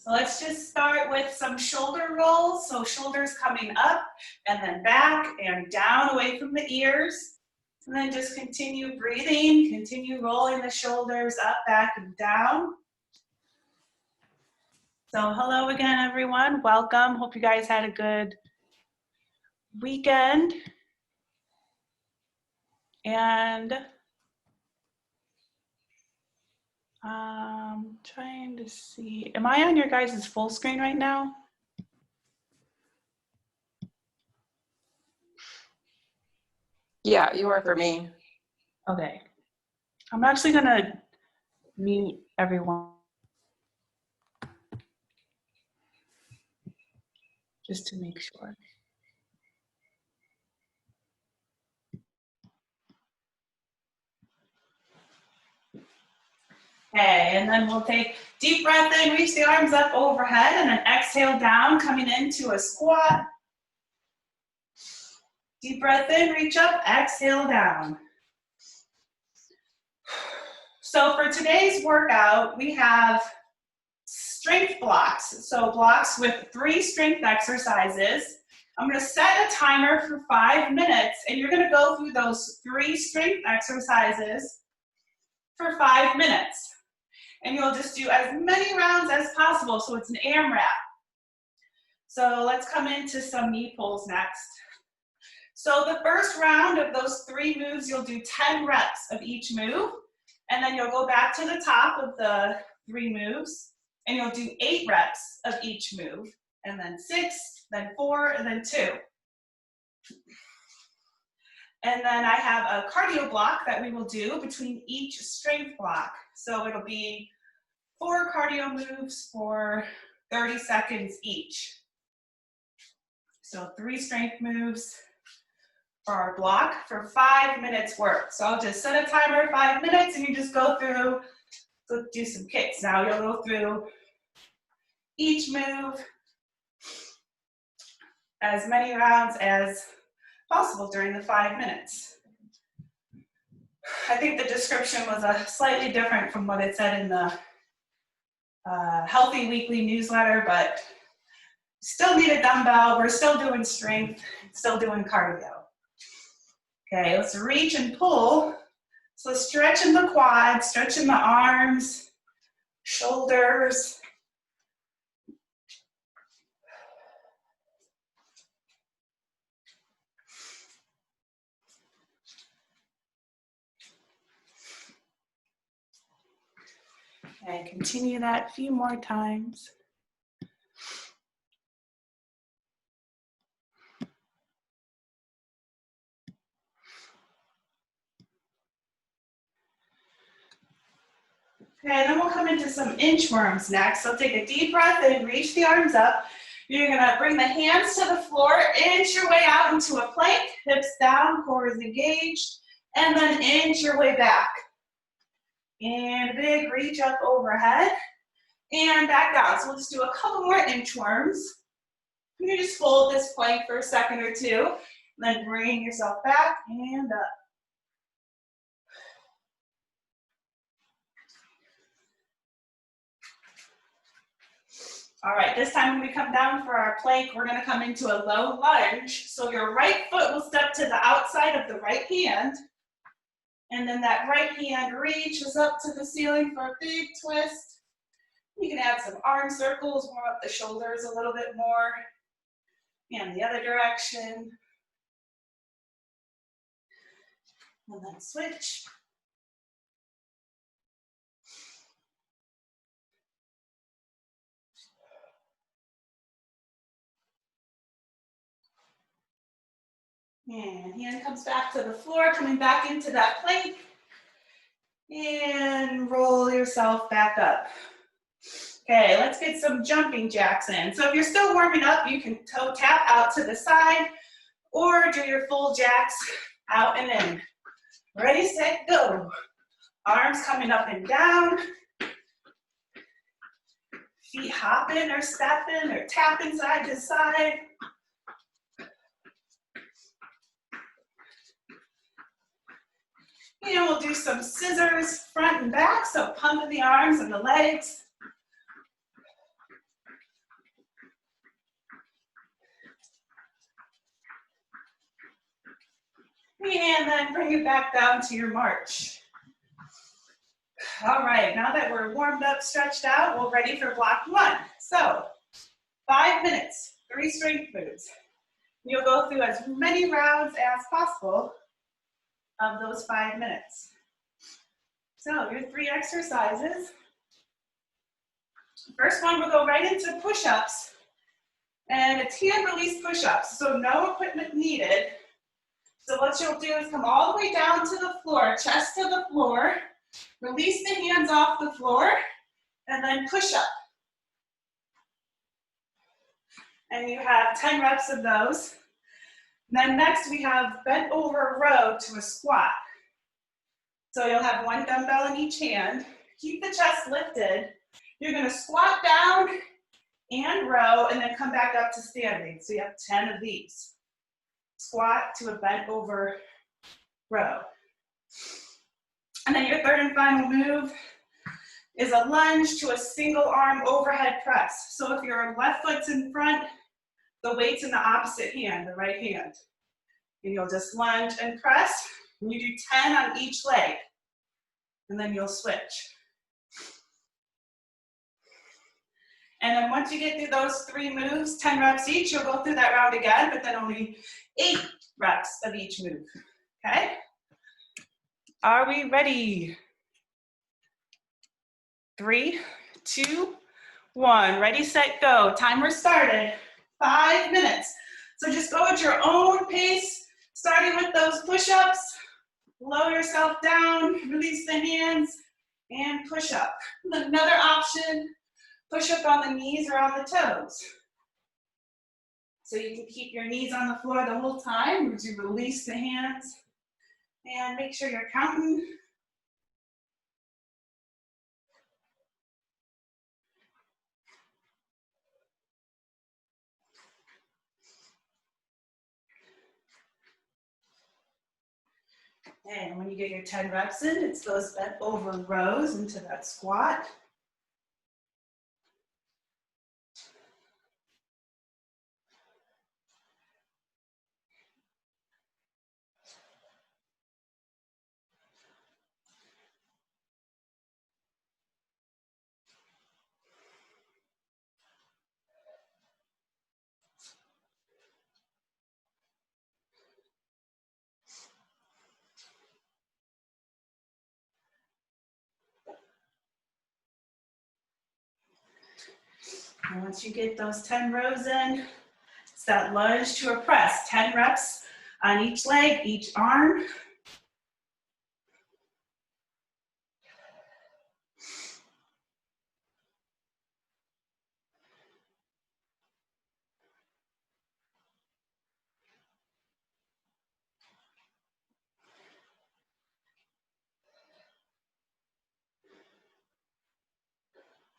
So let's just start with some shoulder rolls. So shoulders coming up and then back and down away from the ears. And then just continue breathing, continue rolling the shoulders up, back, and down. So hello again, everyone. Welcome. Hope you guys had a good weekend. And trying to see, am I on your guys' full screen right now? Yeah, you are for me. Okay. I'm actually gonna mute everyone just to make sure. Okay, and then we'll take deep breath in, reach the arms up overhead, and then exhale down, coming into a squat. Deep breath in, reach up, exhale down. So for today's workout, we have strength blocks. So blocks with 3 strength exercises. I'm gonna set a timer for 5 minutes, and you're gonna go through those 3 strength exercises for 5 minutes. And you'll just do as many rounds as possible, so it's an AMRAP. So let's come into some knee pulls next. So the first round of those 3 moves, you'll do 10 reps of each move, and then you'll go back to the top of the 3 moves, and you'll do 8 reps of each move, and then 6, then 4, and then 2. And then I have a cardio block that we will do between each strength block. So it'll be 4 cardio moves for 30 seconds each. So 3 strength moves for our block for 5 minutes work. So I'll just set a timer, 5 minutes, and you just go through, so do some kicks. Now you'll go through each move as many rounds as possible during the 5 minutes. I think the description was slightly different from what it said in the Healthy Weekly newsletter, but still need a dumbbell. We're still doing strength, still doing cardio. Okay, let's reach and pull. So stretching the quads, stretching the arms, shoulders. And continue that a few more times. Okay, and then we'll come into some inchworms next. So take a deep breath in, reach the arms up. You're gonna bring the hands to the floor, inch your way out into a plank, hips down, core is engaged, and then inch your way back. And a big reach up overhead, and back down. So we'll just do a couple more inchworms. You can just fold this plank for a second or two, then bring yourself back and up. All right, this time when we come down for our plank, we're gonna come into a low lunge. So your right foot will step to the outside of the right hand, and then that right hand reaches up to the ceiling for a big twist. You can add some arm circles, warm up the shoulders a little bit more, and the other direction. And then switch. And hand comes back to the floor, coming back into that plank. And roll yourself back up. Okay, let's get some jumping jacks in. So if you're still warming up, you can toe tap out to the side or do your full jacks out and in. Ready, set, go. Arms coming up and down. Feet hopping or stepping or tapping side to side. And we'll do some scissors front and back, so pumping the arms and the legs. And then bring it back down to your march. All right, now that we're warmed up, stretched out, we're ready for block one. So 5 minutes, 3 strength moves. You'll go through as many rounds as possible of those 5 minutes. So your 3 exercises. First one, we'll go right into push-ups. And it's hand release push-ups, so no equipment needed. So what you'll do is come all the way down to the floor, chest to the floor, release the hands off the floor, and then push up. And you have 10 reps of those. Then next we have bent over row to a squat. So you'll have 1 dumbbell in each hand. Keep the chest lifted. You're gonna squat down and row and then come back up to standing. So you have 10 of these. Squat to a bent over row. And then your third and final move is a lunge to a single arm overhead press. So if your left foot's in front, the weight's in the opposite hand, the right hand. And you'll just lunge and press. And you do 10 on each leg. And then you'll switch. And then once you get through those 3 moves, 10 reps each, you'll go through that round again, but then only 8 reps of each move, okay? Are we ready? 3, 2, 1. Ready, set, go. Timer started. 5 minutes. So just go at your own pace, starting with those push-ups. Lower yourself down, release the hands, and push up. Another option, push up on the knees or on the toes. So you can keep your knees on the floor the whole time as you release the hands. And make sure you're counting. And when you get your 10 reps in, it's those bent over rows into that squat. And once you get those 10 rows in, it's that lunge to a press. 10 reps on each leg, each arm.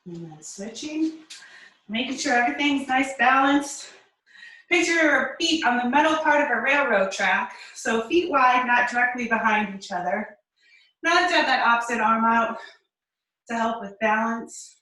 And then switching, making sure everything's nice balanced. Picture your feet on the metal part of a railroad track. So feet wide, not directly behind each other. Now let's have that opposite arm out to help with balance.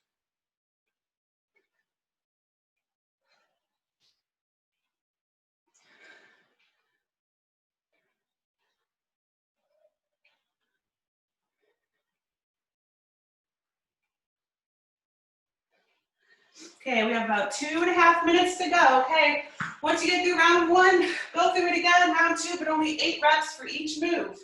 Okay, we have about 2.5 minutes to go, okay? Once you get through round 1, go through it again, round 2, but only 8 reps for each move.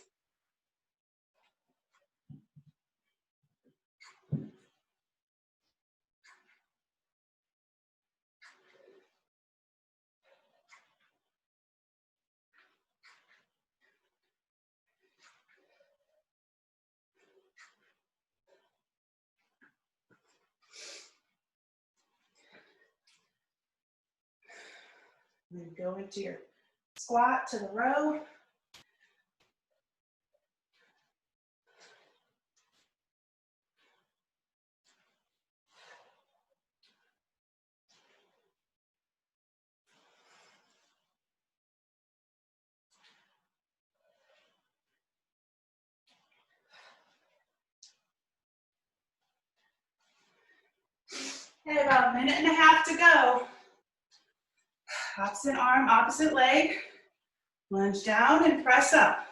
And then go into your squat to the row. Okay, about 1.5 minutes to go. Opposite arm, opposite leg. Lunge down and press up.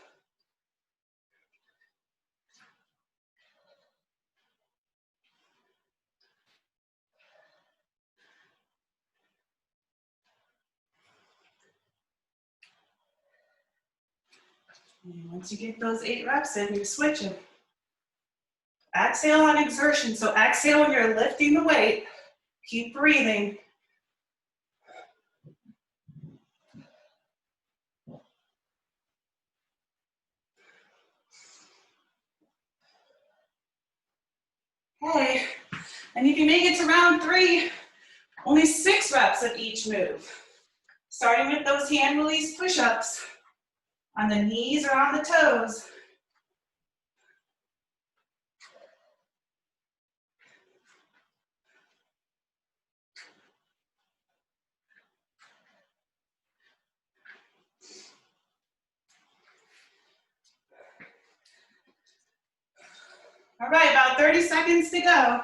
And once you get those 8 reps in, you switch them. Exhale on exertion. So exhale when you're lifting the weight. Keep breathing. Okay, and if you make it to round 3, only 6 reps of each move. Starting with those hand release push-ups on the knees or on the toes. All right, about 30 seconds to go.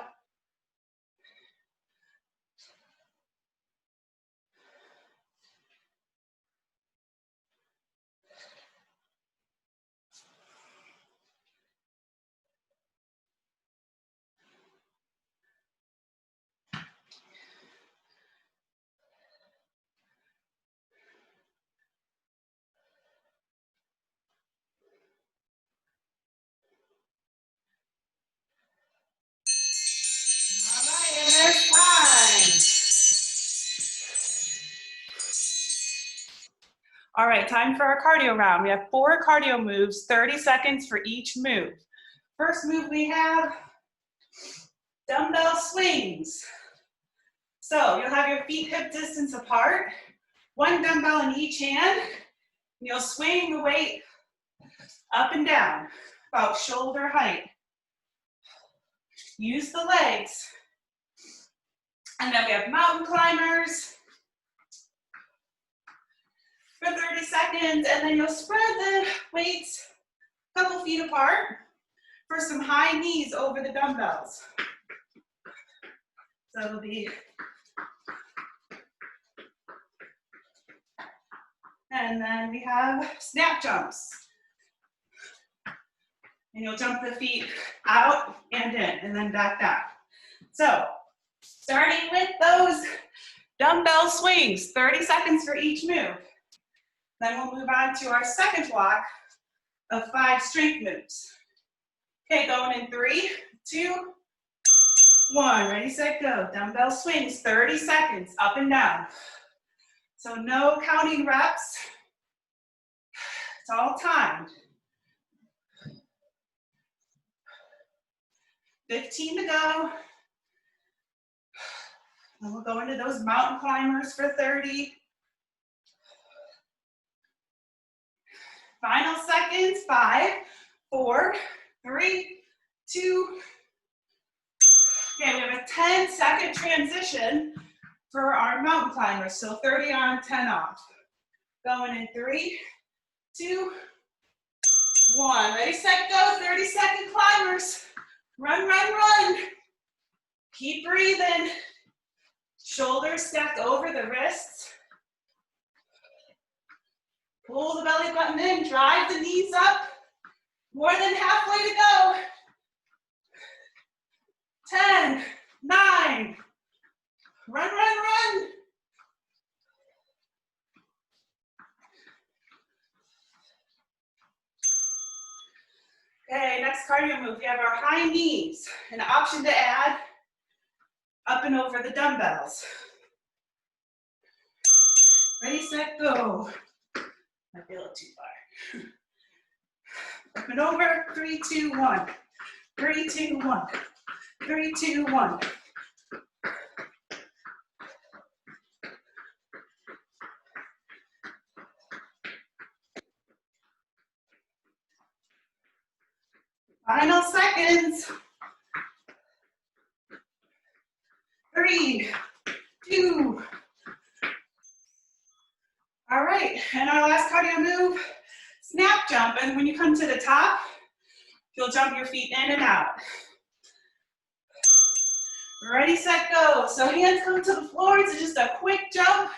All right, and there's time. All right, time for our cardio round. We have 4 cardio moves, 30 seconds for each move. First move we have dumbbell swings. So you'll have your feet hip distance apart, 1 dumbbell in each hand. You'll swing the weight up and down, about shoulder height. Use the legs. And then we have mountain climbers for 30 seconds, and then you'll spread the weights a couple feet apart for some high knees over the dumbbells. So it'll be, and then we have snap jumps. And you'll jump the feet out and in, and then back down. So, starting with those dumbbell swings, 30 seconds for each move. Then we'll move on to our second block of 5 strength moves. Okay, going in 3, 2, 1. Ready, set, go. Dumbbell swings, 30 seconds, up and down. So no counting reps. It's all timed. 15 to go. And we'll go into those mountain climbers for 30. Final seconds, 5, 4, 3, 2. Okay, we have a 10-second transition for our mountain climbers. So 30 on, 10 off. Going in 3, 2, 1. Ready, set, go. 30-second climbers. Run, run, run. Keep breathing. Shoulders stacked over the wrists. Pull the belly button in, drive the knees up. More than halfway to go. 10, 9. Run, run, run. Okay, next cardio move. We have our high knees. An option to add up and over the dumbbells. Ready, set, go. I feel it too far. Up and over, 3, 2, 1. 3, 2, 1. 3, 2, 1. Final seconds. 3, 2. All right, and our last cardio move, snap jump. And when you come to the top, you'll jump your feet in and out. Ready, set, go. So hands come to the floor. It's just a quick jump,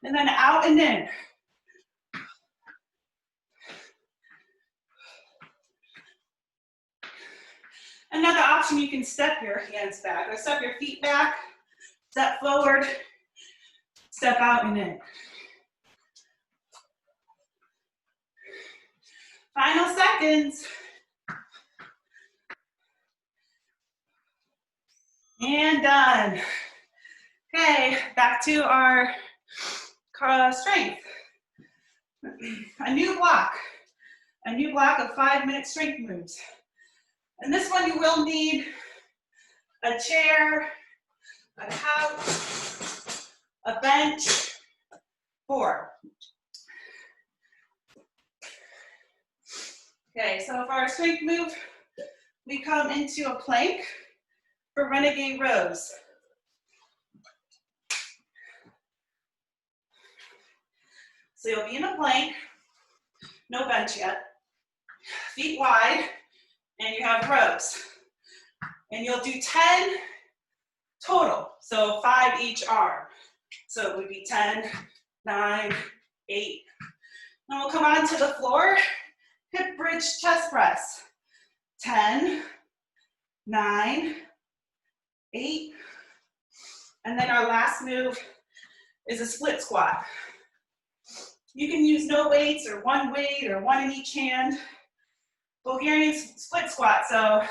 and then out and in. Another option, you can step your hands back, or step your feet back, step forward, step out and in. Final seconds. And done. Okay, back to our strength. A new block of 5-minute strength moves. And this one you will need a chair, a couch, a bench, 4. Okay, so for our strength move, we come into a plank for renegade rows. So you'll be in a plank, no bench yet, feet wide, and you have rows. And you'll do 10 total, so 5 each arm. So it would be 10, 9, 8. Then we'll come on to the floor, hip bridge chest press. 10, 9, 8. And then our last move is a split squat. You can use no weights or one weight or one in each hand. Bulgarian split squat, so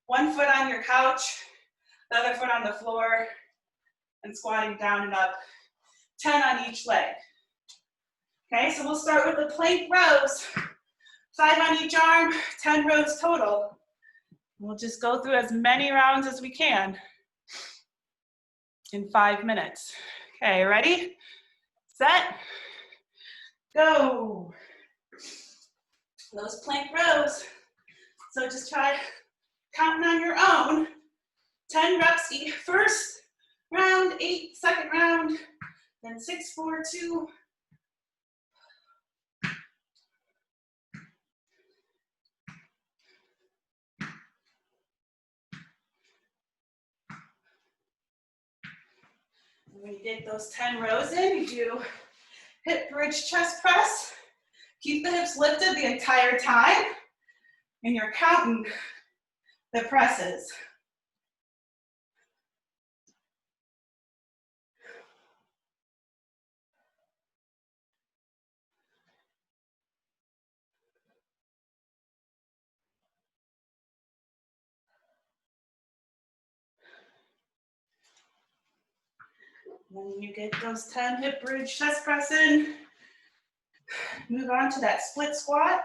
one foot on your couch, the other foot on the floor, and squatting down and up, 10 on each leg. Okay, so we'll start with the plank rows, 5 on each arm, 10 rows total. We'll just go through as many rounds as we can in 5 minutes. Okay, ready, set, go. Those plank rows, so just try counting on your own. 10 reps each first round, 8 second round, then 6, 4, 2. When you get those 10 rows in, you do hip bridge chest press. Keep the hips lifted the entire time, and you're counting the presses. When you get those 10 hip bridge chest press in, move on to that split squat.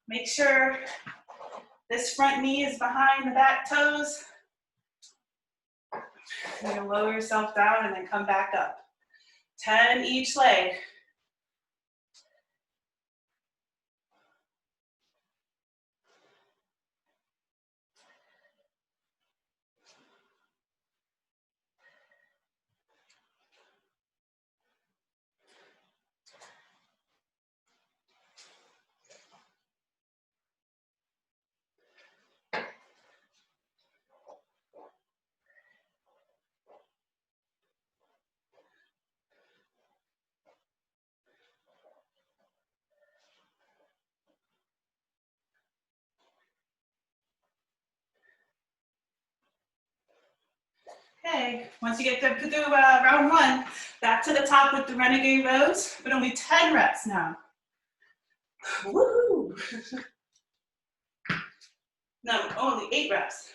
Make sure this front knee is behind the back toes. You're gonna lower yourself down and then come back up. 10 each leg. Okay, once you get through round 1, back to the top with the renegade rows, but only 10 reps now. Woohoo! No, only 8 reps.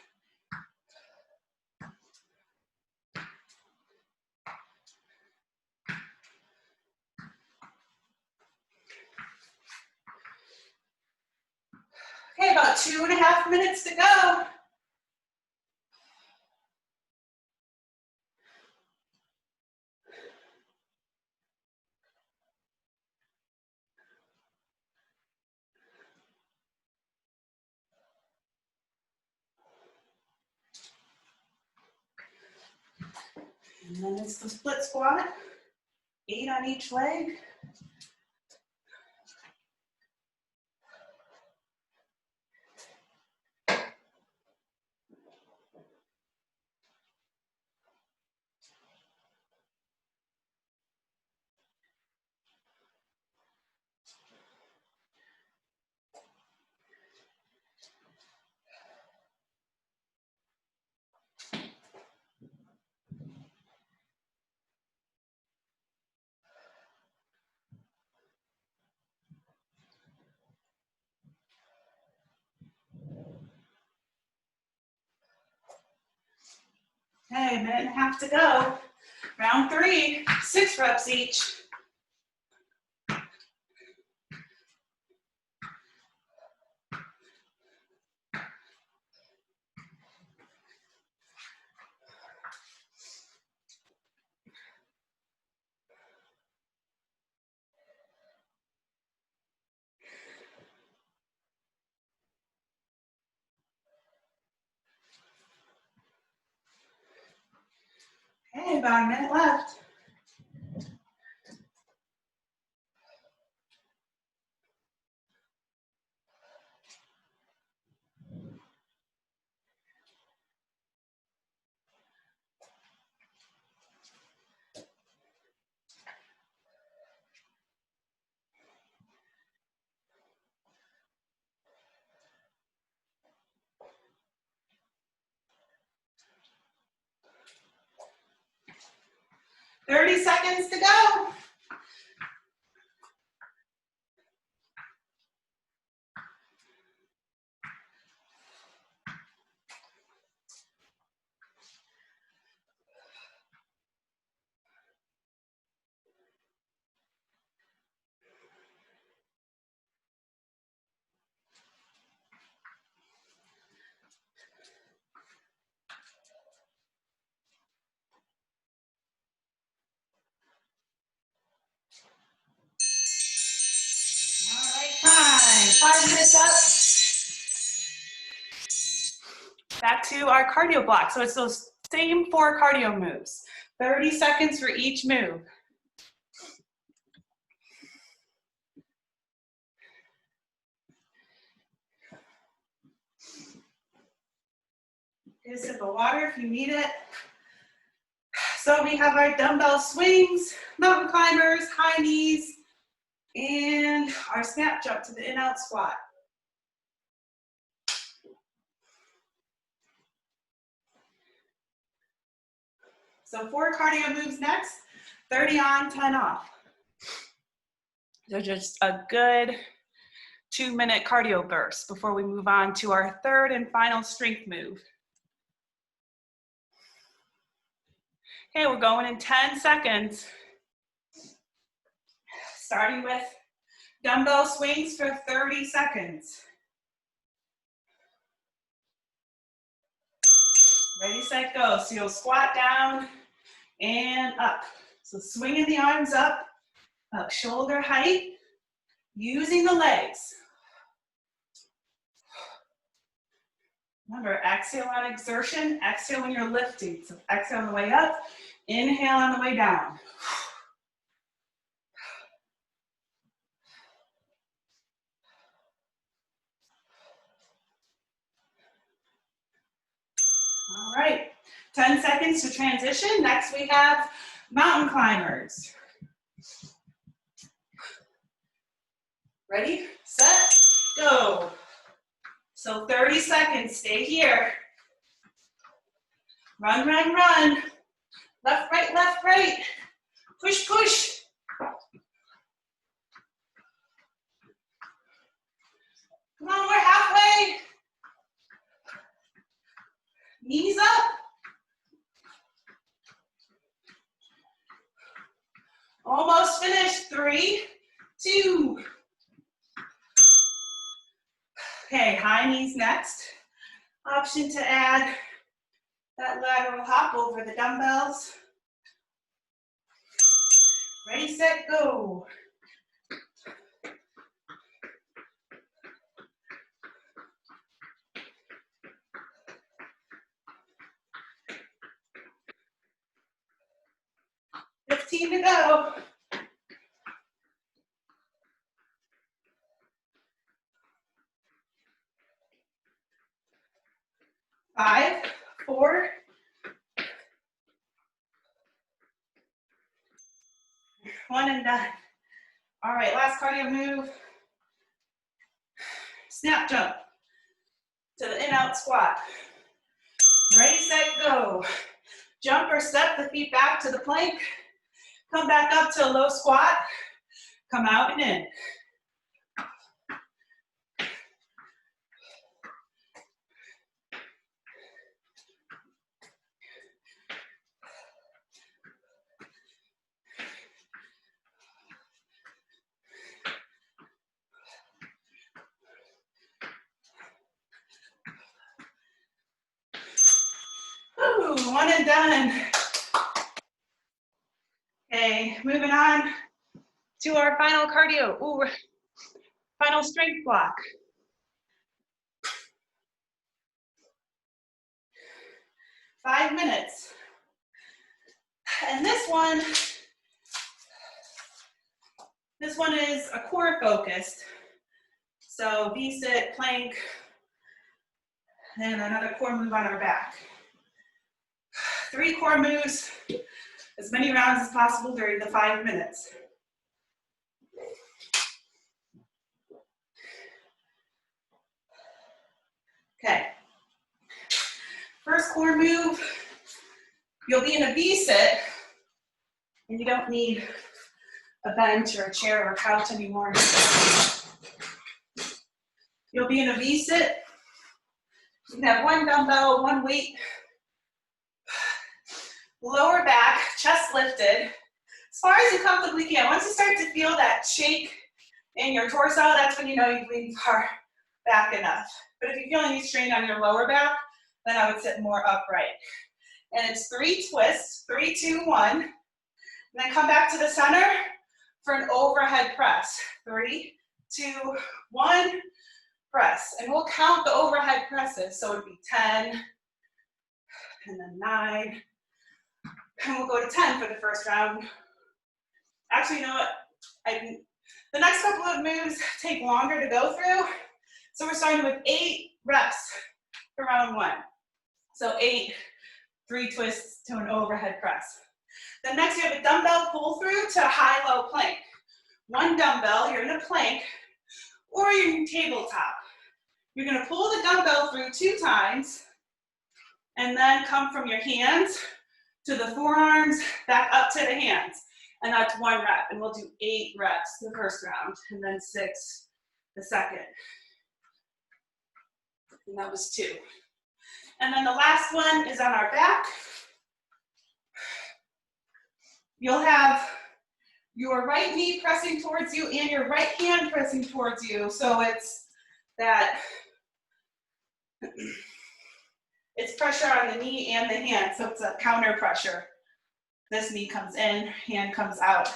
Okay, about 2.5 minutes to go. And then it's the split squat, 8 on each leg. Okay, a minute and a half to go. Round 3, 6 reps each. Okay, about a minute left. Thirty seconds to go. All right, time. 5 minutes up. Back to our cardio block. So it's those same 4 cardio moves. 30 seconds for each move. Get a sip of water if you need it. So we have our dumbbell swings, mountain climbers, high knees, and our snap jump to the in-out squat. So 4 cardio moves next, 30 on, 10 off. So just a good 2-minute cardio burst before we move on to our 3rd and final strength move. Okay, we're going in 10 seconds. Starting with dumbbell swings for 30 seconds. Ready, set, go. So you'll squat down and up. So swinging the arms up shoulder height, using the legs. Remember, exhale on exertion, exhale when you're lifting. So exhale on the way up, inhale on the way down. All right, 10 seconds to transition. Next we have mountain climbers. Ready, set, go. So 30 seconds, stay here. Run, run, run. Left, right, left, right. Push, push. Come on, we're halfway. Knees up. Almost finished. 3, 2. Okay, high knees next. Option to add that lateral hop over the dumbbells. Ready, set, go. $15 to go. 5, 4. 1 and done. All right, last cardio move. Snap jump to the in-out squat. Ready, set, go. Jump or step the feet back to the plank. Come back up to a low squat. Come out and in. Woo, one and done. Okay, moving on to our final cardio. Ooh, final strength block. 5 minutes. And this one is a core focused. So V-sit, plank, and another core move on our back. 3 core moves, as many rounds as possible during the 5 minutes. Okay. First core move, you'll be in a V-sit, and you don't need a bench or a chair or a couch anymore. You'll be in a V-sit. You can have 1 dumbbell, 1 weight. Lower back, chest lifted, as far as you comfortably can. Once you start to feel that shake in your torso, that's when you know you've leaned far back enough. But if you feel any strain on your lower back, then I would sit more upright. And it's 3 twists, 3, 2, 1. And then come back to the center for an overhead press. 3, 2, 1, press. And we'll count the overhead presses. So it would be 10, and then 9, and we'll go to 10 for the first round. Actually, you know what? The next couple of moves take longer to go through. So we're starting with 8 reps for round 1. So 8, 3 twists to an overhead press. Then next you have a dumbbell pull through to a high-low plank. 1 dumbbell, you're in a plank, or you're in tabletop. You're gonna pull the dumbbell through 2 times, and then come from your hands to the forearms, back up to the hands. And that's 1 rep, and we'll do 8 reps the first round, and then 6 the second. And that was 2. And then the last one is on our back. You'll have your right knee pressing towards you and your right hand pressing towards you. So it's that, it's pressure on the knee and the hand, so it's a counter pressure. This knee comes in, hand comes out.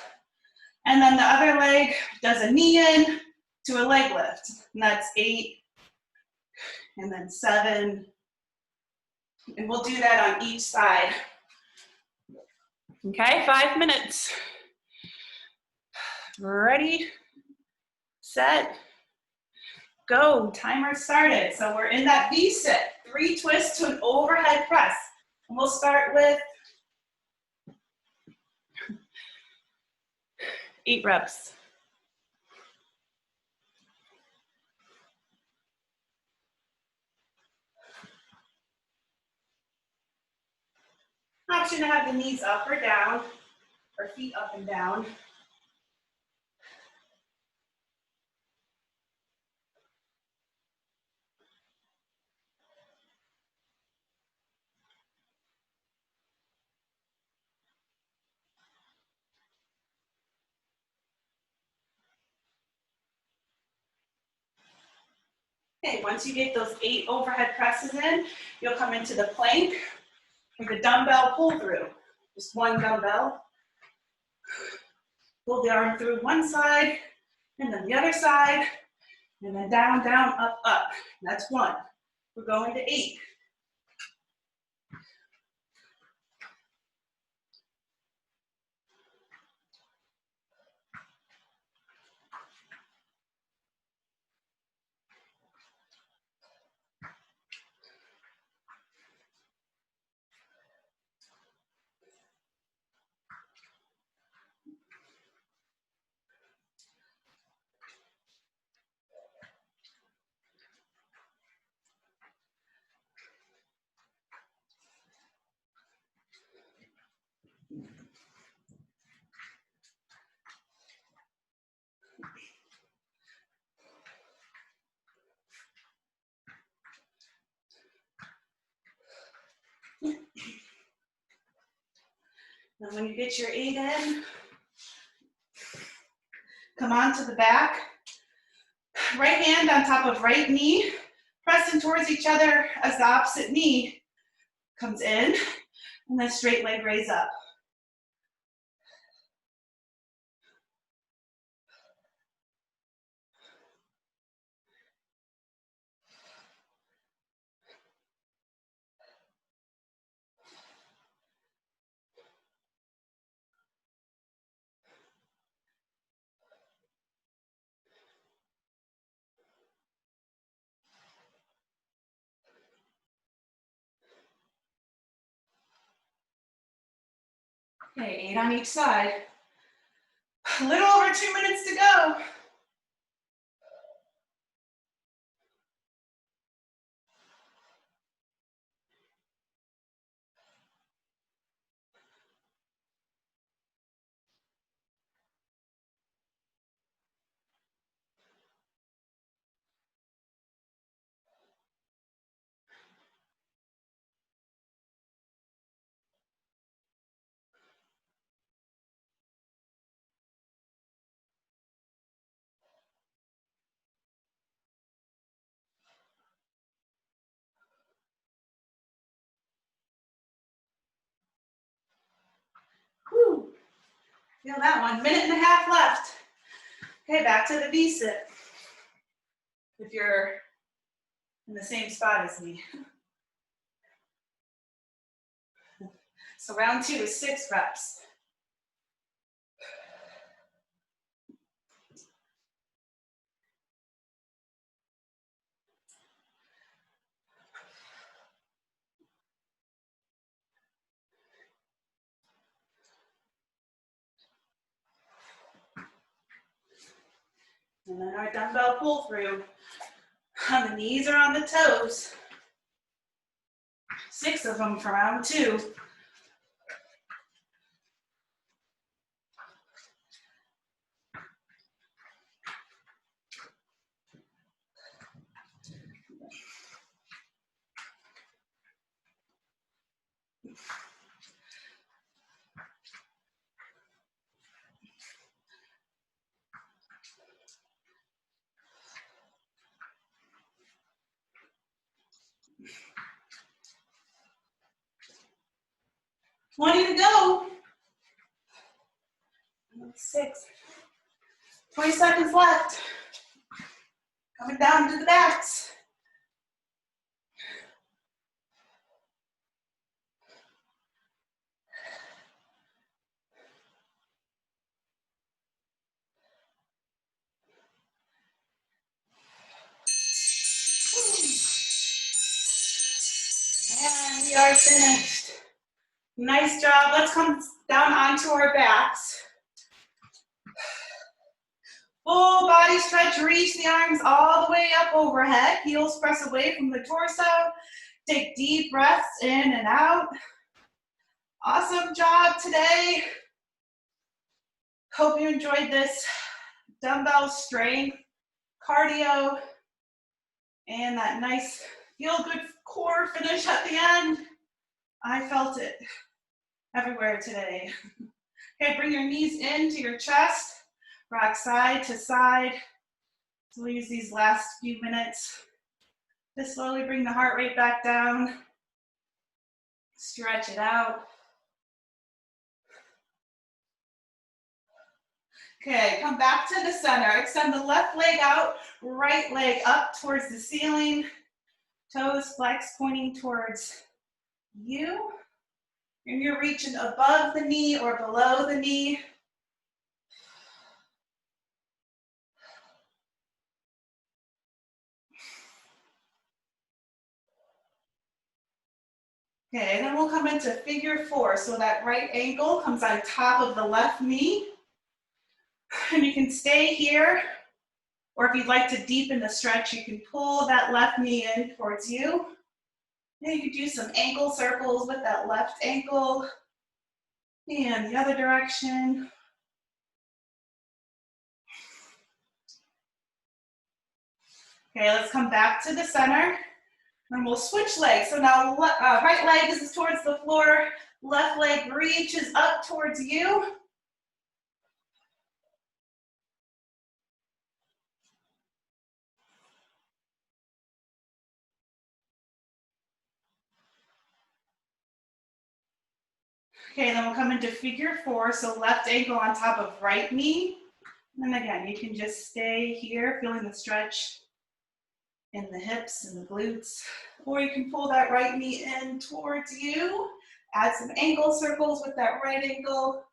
And then the other leg does a knee in to a leg lift. And that's 8, and then 7. And we'll do that on each side. Okay, 5 minutes. Ready, set, go. Timer started. So we're in that V-sit. 3 twists to an overhead press. And we'll start with 8 reps. Option to have the knees up or down, or feet up and down. Okay, once you get those 8 overhead presses in, you'll come into the plank with a dumbbell pull through. Just 1 dumbbell. Pull the arm through one side, and then the other side, and then down, down, up, up. That's 1. We're going to 8. And when you get your 8 in, come on to the back. Right hand on top of right knee, pressing towards each other as the opposite knee comes in. And then straight leg raise up. Okay, 8 on each side. A little over 2 minutes to go. Whew. Feel that one. 1.5 minutes left. Okay, back to the V-sit. If you're in the same spot as me. So round 2 is 6 reps. And then our dumbbell pull through. On the knees or on the toes. 6 of them for round 2. Twenty to go. 6. 20 seconds left. Coming down to the backs. And we are finished. Nice job. Let's come down onto our backs. Full body stretch, reach the arms all the way up overhead. Heels press away from the torso. Take deep breaths in and out. Awesome job today. Hope you enjoyed this dumbbell strength, cardio, and that nice feel-good core finish at the end. I felt it everywhere today. Okay, bring your knees into your chest. Rock side to side. So we'll use these last few minutes to slowly bring the heart rate back down. Stretch it out. Okay, come back to the center. Extend the left leg out, right leg up towards the ceiling. Toes flex, pointing towards you. And you're reaching above the knee or below the knee. Okay, then we'll come into figure 4. So that right ankle comes on top of the left knee. And you can stay here, or if you'd like to deepen the stretch, you can pull that left knee in towards you. And you can do some ankle circles with that left ankle and the other direction. Okay, let's come back to the center. And we'll switch legs. So now right leg is towards the floor, left leg reaches up towards you. Okay, then we'll come into figure 4, so left ankle on top of right knee. And again, you can just stay here, feeling the stretch in the hips and the glutes. Or you can pull that right knee in towards you. Add some ankle circles with that right ankle.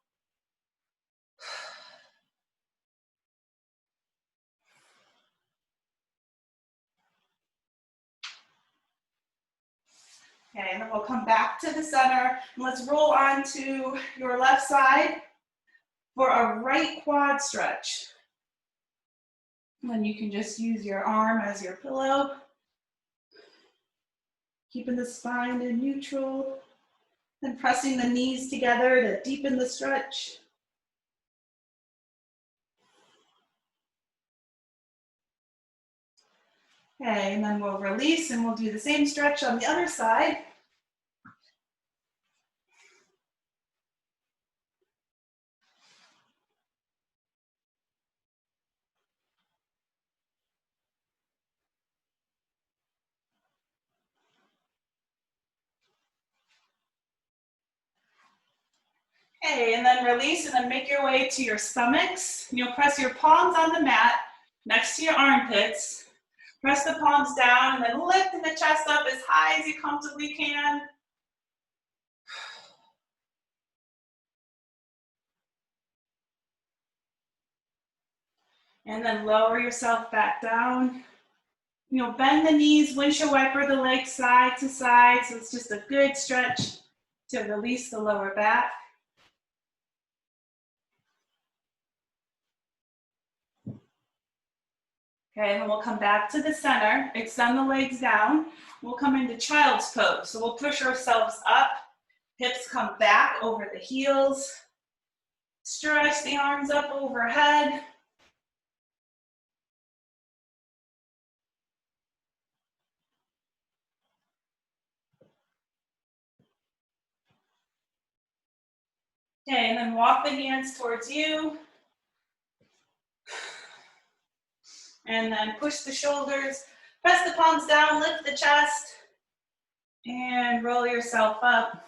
Okay, and then we'll come back to the center. And let's roll onto your left side for a right quad stretch. And then you can just use your arm as your pillow. Keeping the spine in neutral. And pressing the knees together to deepen the stretch. Okay, and then we'll release and we'll do the same stretch on the other side. Okay, and then release and then make your way to your stomachs. You'll press your palms on the mat next to your armpits. Press the palms down and then lift the chest up as high as you comfortably can. And then lower yourself back down. You'll bend the knees, windshield wiper the legs side to side, so it's just a good stretch to release the lower back. Okay, and then we'll come back to the center, extend the legs down. We'll come into child's pose. So we'll push ourselves up, hips come back over the heels. Stretch the arms up overhead. Okay, and then walk the hands towards you. And then push the shoulders, press the palms down, lift the chest, and roll yourself up.